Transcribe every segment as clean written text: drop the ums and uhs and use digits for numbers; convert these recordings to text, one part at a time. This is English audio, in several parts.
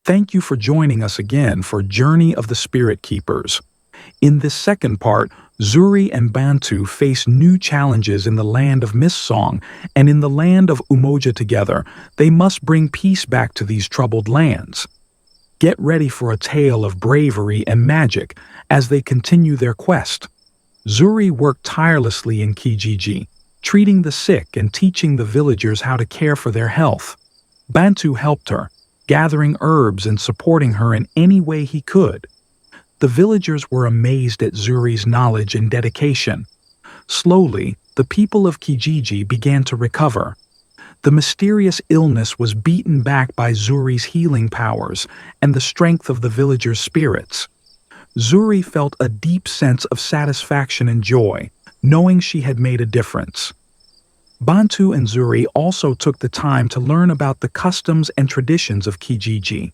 Thank you for joining us again for Journey of the Spirit Keepers. In this second part, Zuri and Bantu face new challenges in the land of Mist Song and in the land of Umoja together. They must bring peace back to these troubled lands. Get ready for a tale of bravery and magic as they continue their quest. Zuri worked tirelessly in Kijiji, treating the sick and teaching the villagers how to care for their health. Bantu helped her, gathering herbs and supporting her in any way he could. The villagers were amazed at Zuri's knowledge and dedication. Slowly, the people of Kijiji began to recover. The mysterious illness was beaten back by Zuri's healing powers and the strength of the villagers' spirits. Zuri felt a deep sense of satisfaction and joy, knowing she had made a difference. Bantu and Zuri also took the time to learn about the customs and traditions of Kijiji.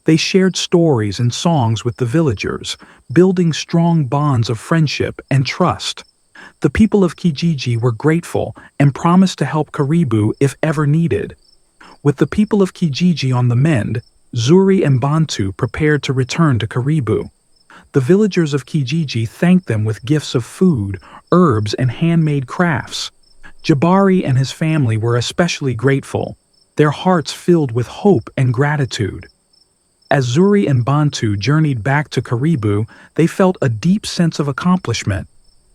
They shared stories and songs with the villagers, building strong bonds of friendship and trust. The people of Kijiji were grateful and promised to help Karibu if ever needed. With the people of Kijiji on the mend, Zuri and Bantu prepared to return to Karibu. The villagers of Kijiji thanked them with gifts of food, herbs, and handmade crafts. Jabari and his family were especially grateful, their hearts filled with hope and gratitude. As Zuri and Bantu journeyed back to Karibu, they felt a deep sense of accomplishment.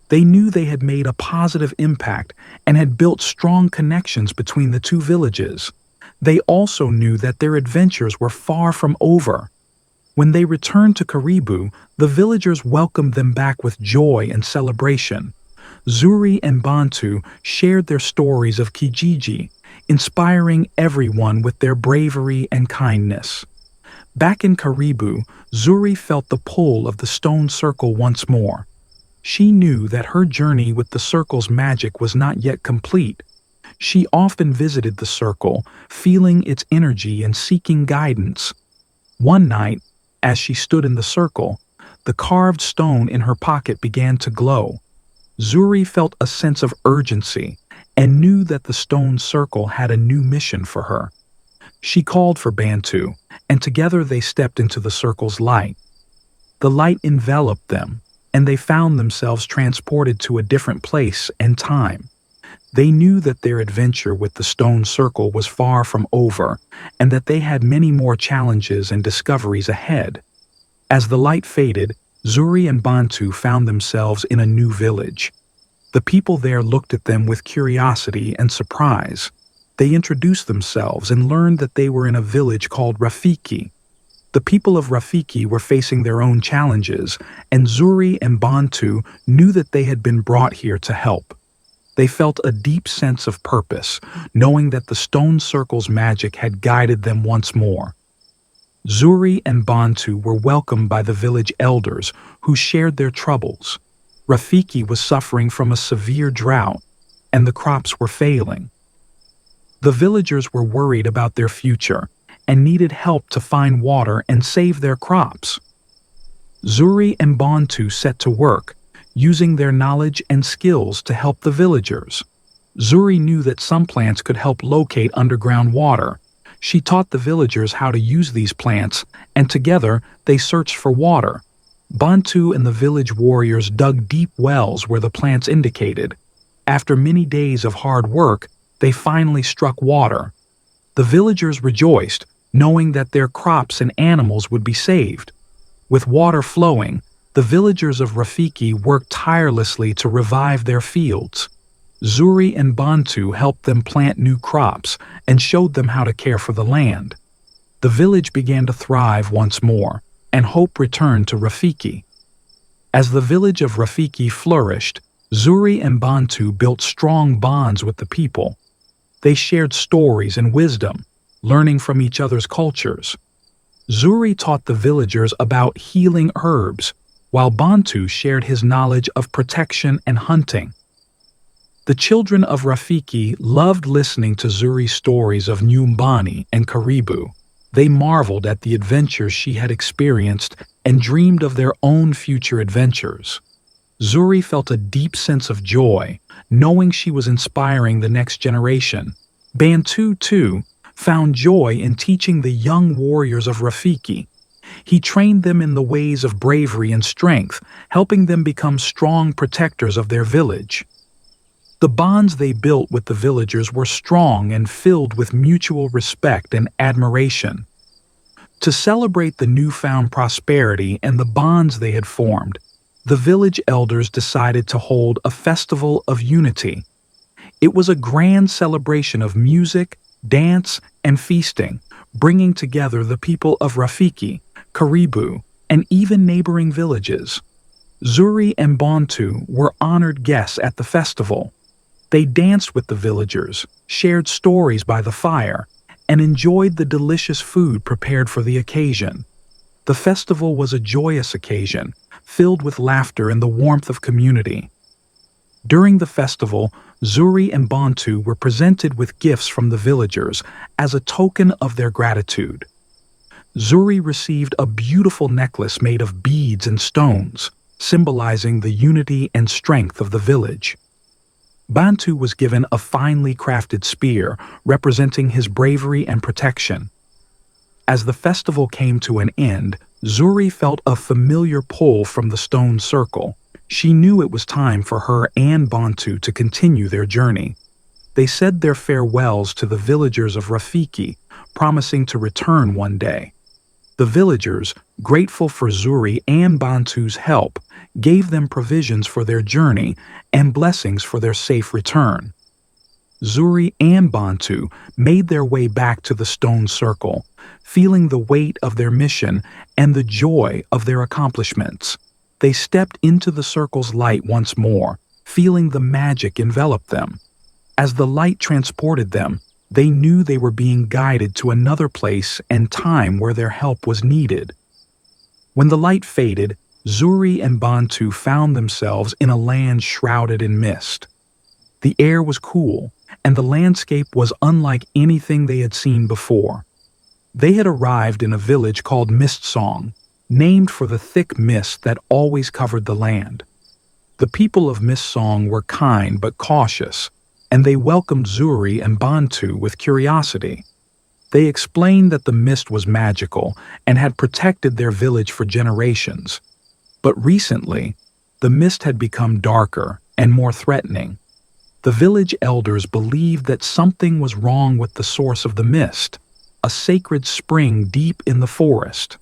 They knew they had made a positive impact and had built strong connections between the two villages. They also knew that their adventures were far from over. When they returned to Karibu, the villagers welcomed them back with joy and celebration. Zuri and Bantu shared their stories of Kijiji, inspiring everyone with their bravery and kindness. Back in Karibu, Zuri felt the pull of the stone circle once more. She knew that her journey with the circle's magic was not yet complete. She often visited the circle, feeling its energy and seeking guidance. One night, as she stood in the circle, the carved stone in her pocket began to glow. Zuri felt a sense of urgency and knew that the stone circle had a new mission for her. She called for Bantu, and together they stepped into the circle's light. The light enveloped them, and they found themselves transported to a different place and time. They knew that their adventure with the stone circle was far from over, and that they had many more challenges and discoveries ahead. As the light faded, Zuri and Bantu found themselves in a new village. The people there looked at them with curiosity and surprise. They introduced themselves and learned that they were in a village called Rafiki. The people of Rafiki were facing their own challenges, and Zuri and Bantu knew that they had been brought here to help. They felt a deep sense of purpose, knowing that the stone circle's magic had guided them once more. Zuri and Bantu were welcomed by the village elders, who shared their troubles. Rafiki was suffering from a severe drought, and the crops were failing. The villagers were worried about their future and needed help to find water and save their crops. Zuri and Bantu set to work, using their knowledge and skills to help the villagers. Zuri knew that some plants could help locate underground water. She taught the villagers how to use these plants, and together they searched for water. Bantu and the village warriors dug deep wells where the plants indicated. After many days of hard work, they finally struck water. The villagers rejoiced, knowing that their crops and animals would be saved. With water flowing, the villagers of Rafiki worked tirelessly to revive their fields. Zuri and Bantu helped them plant new crops and showed them how to care for the land. The village began to thrive once more, and hope returned to Rafiki. As the village of Rafiki flourished, Zuri and Bantu built strong bonds with the people. They shared stories and wisdom, learning from each other's cultures. Zuri taught the villagers about healing herbs, while Bantu shared his knowledge of protection and hunting. The children of Rafiki loved listening to Zuri's stories of Nyumbani and Karibu. They marveled at the adventures she had experienced and dreamed of their own future adventures. Zuri felt a deep sense of joy, knowing she was inspiring the next generation. Bantu, too, found joy in teaching the young warriors of Rafiki. He trained them in the ways of bravery and strength, helping them become strong protectors of their village. The bonds they built with the villagers were strong and filled with mutual respect and admiration. To celebrate the newfound prosperity and the bonds they had formed, the village elders decided to hold a festival of unity. It was a grand celebration of music, dance, and feasting, bringing together the people of Rafiki, Karibu, and even neighboring villages. Zuri and Bantu were honored guests at the festival. They danced with the villagers, shared stories by the fire, and enjoyed the delicious food prepared for the occasion. The festival was a joyous occasion, filled with laughter and the warmth of community. During the festival, Zuri and Bantu were presented with gifts from the villagers as a token of their gratitude. Zuri received a beautiful necklace made of beads and stones, symbolizing the unity and strength of the village. Bantu was given a finely crafted spear, representing his bravery and protection. As the festival came to an end, Zuri felt a familiar pull from the stone circle. She knew it was time for her and Bantu to continue their journey. They said their farewells to the villagers of Rafiki, promising to return one day. The villagers, grateful for Zuri and Bantu's help, gave them provisions for their journey and blessings for their safe return. Zuri and Bantu made their way back to the stone circle, feeling the weight of their mission and the joy of their accomplishments. They stepped into the circle's light once more, feeling the magic envelop them. As the light transported them, they knew they were being guided to another place and time where their help was needed. When the light faded, Zuri and Bantu found themselves in a land shrouded in mist. The air was cool, and the landscape was unlike anything they had seen before. They had arrived in a village called Mist Song, named for the thick mist that always covered the land. The people of Mist Song were kind but cautious, and they welcomed Zuri and Bantu with curiosity. They explained that the mist was magical and had protected their village for generations. But recently, the mist had become darker and more threatening. The village elders believed that something was wrong with the source of the mist, a sacred spring deep in the forest.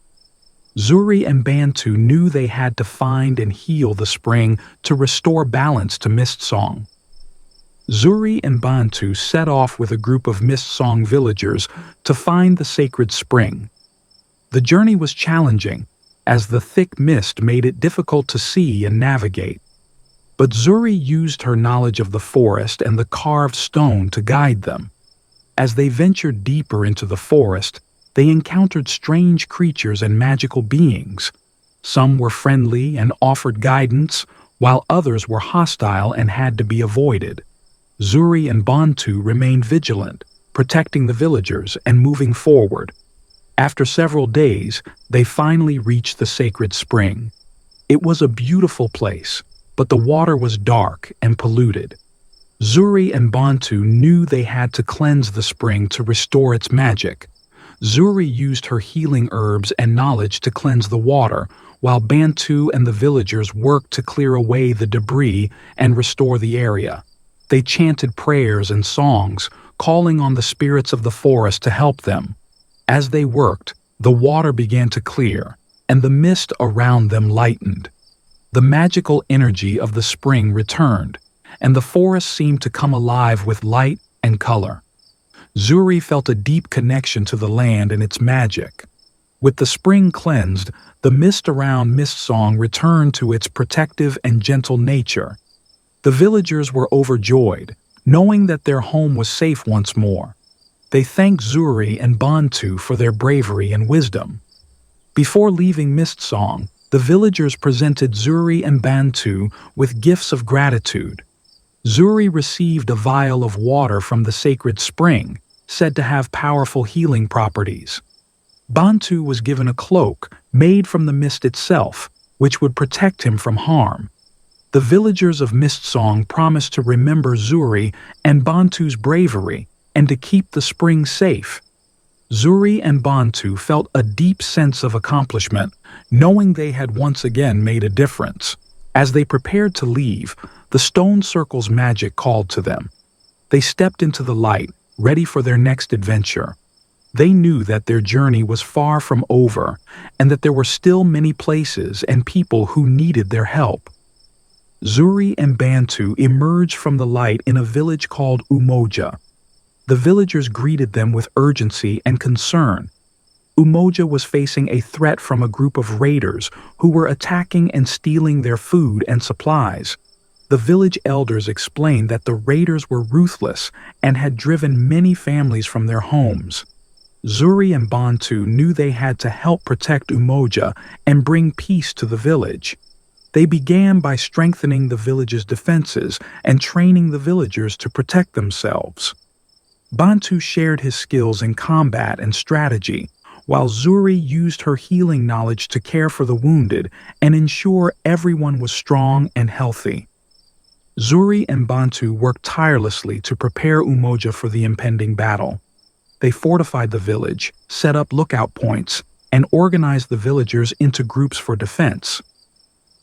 Zuri and Bantu knew they had to find and heal the spring to restore balance to Mist Song. Zuri and Bantu set off with a group of Mist Song villagers to find the sacred spring. The journey was challenging, as the thick mist made it difficult to see and navigate. But Zuri used her knowledge of the forest and the carved stone to guide them. As they ventured deeper into the forest, they encountered strange creatures and magical beings. Some were friendly and offered guidance, while others were hostile and had to be avoided. Zuri and Bantu remained vigilant, protecting the villagers and moving forward. After several days, they finally reached the sacred spring. It was a beautiful place, but the water was dark and polluted. Zuri and Bantu knew they had to cleanse the spring to restore its magic. Zuri used her healing herbs and knowledge to cleanse the water, while Bantu and the villagers worked to clear away the debris and restore the area. They chanted prayers and songs, calling on the spirits of the forest to help them. As they worked, the water began to clear, and the mist around them lightened. The magical energy of the spring returned, and the forest seemed to come alive with light and color. Zuri felt a deep connection to the land and its magic. With the spring cleansed, the mist around Mist Song returned to its protective and gentle nature. The villagers were overjoyed, knowing that their home was safe once more. They thanked Zuri and Bantu for their bravery and wisdom. Before leaving Mist Song, the villagers presented Zuri and Bantu with gifts of gratitude. Zuri received a vial of water from the sacred spring, said to have powerful healing properties. Bantu was given a cloak made from the mist itself, which would protect him from harm. The villagers of Mist Song promised to remember Zuri and Bantu's bravery and to keep the spring safe. Zuri and Bantu felt a deep sense of accomplishment, knowing they had once again made a difference. As they prepared to leave, the stone circle's magic called to them. They stepped into the light, ready for their next adventure. They knew that their journey was far from over, and that there were still many places and people who needed their help. Zuri and Bantu emerged from the light in a village called Umoja. The villagers greeted them with urgency and concern. Umoja was facing a threat from a group of raiders who were attacking and stealing their food and supplies. The village elders explained that the raiders were ruthless and had driven many families from their homes. Zuri and Bantu knew they had to help protect Umoja and bring peace to the village. They began by strengthening the village's defenses and training the villagers to protect themselves. Bantu shared his skills in combat and strategy, while Zuri used her healing knowledge to care for the wounded and ensure everyone was strong and healthy. Zuri and Bantu worked tirelessly to prepare Umoja for the impending battle. They fortified the village, set up lookout points, and organized the villagers into groups for defense.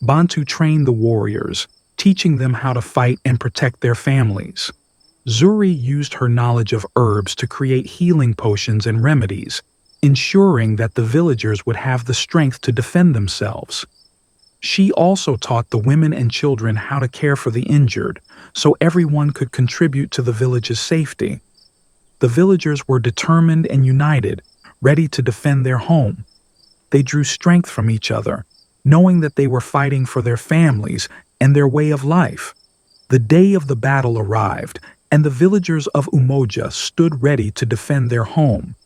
Bantu trained the warriors, teaching them how to fight and protect their families. Zuri used her knowledge of herbs to create healing potions and remedies, ensuring that the villagers would have the strength to defend themselves. She also taught the women and children how to care for the injured, so everyone could contribute to the village's safety. The villagers were determined and united, ready to defend their home. They drew strength from each other, knowing that they were fighting for their families and their way of life. The day of the battle arrived, and the villagers of Umoja stood ready to defend their home.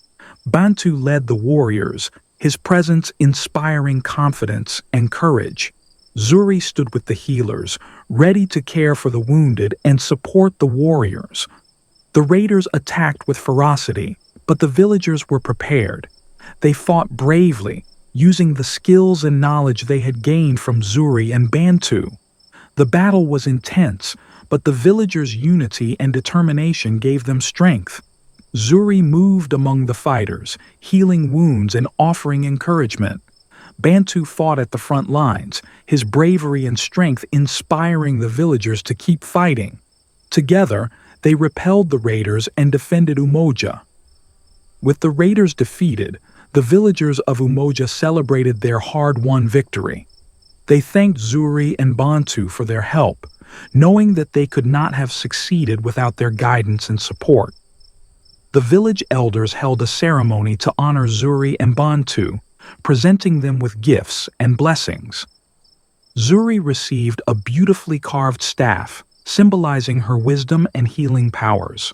Bantu led the warriors, his presence inspiring confidence and courage. Zuri stood with the healers, ready to care for the wounded and support the warriors. The raiders attacked with ferocity, but the villagers were prepared. They fought bravely, using the skills and knowledge they had gained from Zuri and Bantu. The battle was intense, but the villagers' unity and determination gave them strength. Zuri moved among the fighters, healing wounds and offering encouragement. Bantu fought at the front lines, his bravery and strength inspiring the villagers to keep fighting. Together, they repelled the raiders and defended Umoja. With the raiders defeated, the villagers of Umoja celebrated their hard-won victory. They thanked Zuri and Bantu for their help, knowing that they could not have succeeded without their guidance and support. The village elders held a ceremony to honor Zuri and Bantu, presenting them with gifts and blessings. Zuri received a beautifully carved staff, symbolizing her wisdom and healing powers.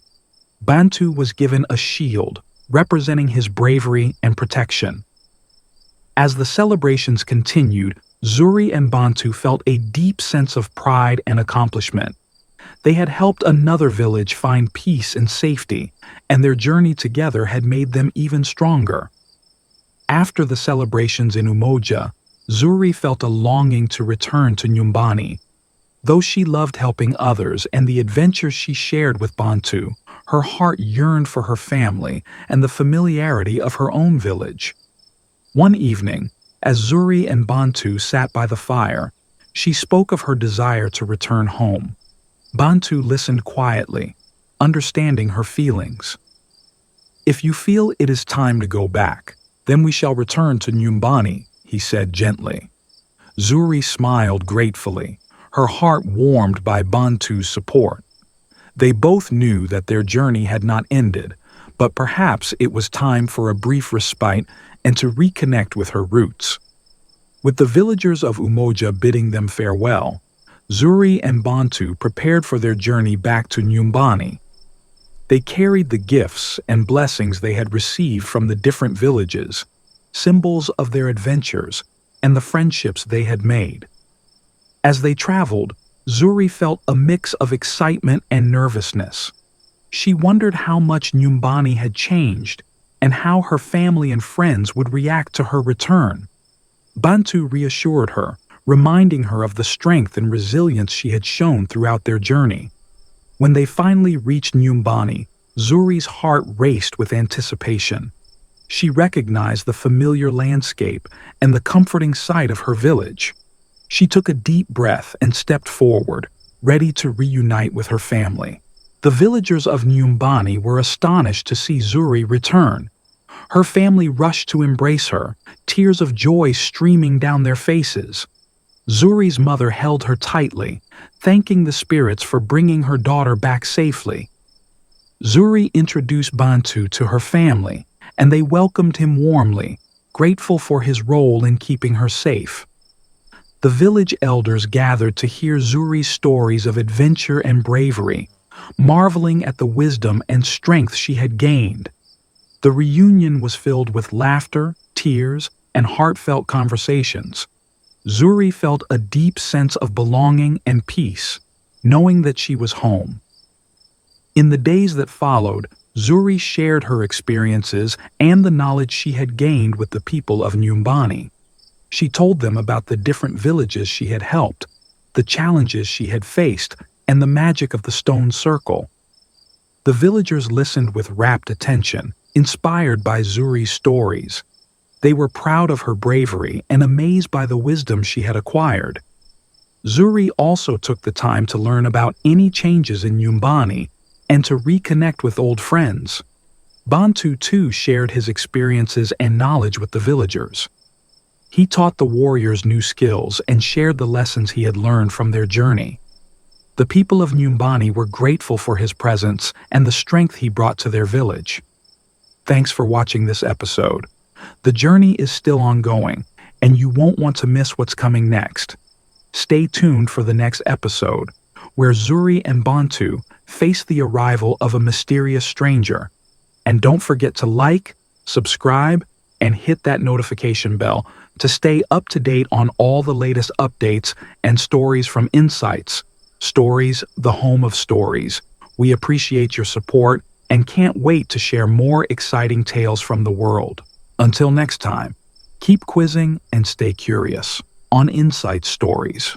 Bantu was given a shield, representing his bravery and protection. As the celebrations continued, Zuri and Bantu felt a deep sense of pride and accomplishment. They had helped another village find peace and safety, and their journey together had made them even stronger. After the celebrations in Umoja, Zuri felt a longing to return to Nyumbani. Though she loved helping others and the adventures she shared with Bantu, her heart yearned for her family and the familiarity of her own village. One evening, as Zuri and Bantu sat by the fire, she spoke of her desire to return home. Bantu listened quietly, understanding her feelings. "If you feel it is time to go back, then we shall return to Nyumbani," he said gently. Zuri smiled gratefully, her heart warmed by Bantu's support. They both knew that their journey had not ended, but perhaps it was time for a brief respite and to reconnect with her roots. With the villagers of Umoja bidding them farewell, Zuri and Bantu prepared for their journey back to Nyumbani. They carried the gifts and blessings they had received from the different villages, symbols of their adventures and the friendships they had made. As they traveled, Zuri felt a mix of excitement and nervousness. She wondered how much Nyumbani had changed and how her family and friends would react to her return. Bantu reassured her, reminding her of the strength and resilience she had shown throughout their journey. When they finally reached Nyumbani, Zuri's heart raced with anticipation. She recognized the familiar landscape and the comforting sight of her village. She took a deep breath and stepped forward, ready to reunite with her family. The villagers of Nyumbani were astonished to see Zuri return. Her family rushed to embrace her, tears of joy streaming down their faces. Zuri's mother held her tightly, thanking the spirits for bringing her daughter back safely. Zuri introduced Bantu to her family, and they welcomed him warmly, grateful for his role in keeping her safe. The village elders gathered to hear Zuri's stories of adventure and bravery, marveling at the wisdom and strength she had gained. The reunion was filled with laughter, tears, and heartfelt conversations. Zuri felt a deep sense of belonging and peace, knowing that she was home. In the days that followed, Zuri shared her experiences and the knowledge she had gained with the people of Nyumbani. She told them about the different villages she had helped, the challenges she had faced, and the magic of the stone circle. The villagers listened with rapt attention, inspired by Zuri's stories. They were proud of her bravery and amazed by the wisdom she had acquired. Zuri also took the time to learn about any changes in Nyumbani and to reconnect with old friends. Bantu too shared his experiences and knowledge with the villagers. He taught the warriors new skills and shared the lessons he had learned from their journey. The people of Nyumbani were grateful for his presence and the strength he brought to their village. Thanks for watching this episode. The journey is still ongoing, and you won't want to miss what's coming next. Stay tuned for the next episode, where Zuri and Bantu face the arrival of a mysterious stranger. And don't forget to like, subscribe, and hit that notification bell to stay up to date on all the latest updates and stories from Insights. Stories, the home of stories. We appreciate your support and can't wait to share more exciting tales from the world. Until next time, keep quizzing and stay curious on Insight Stories.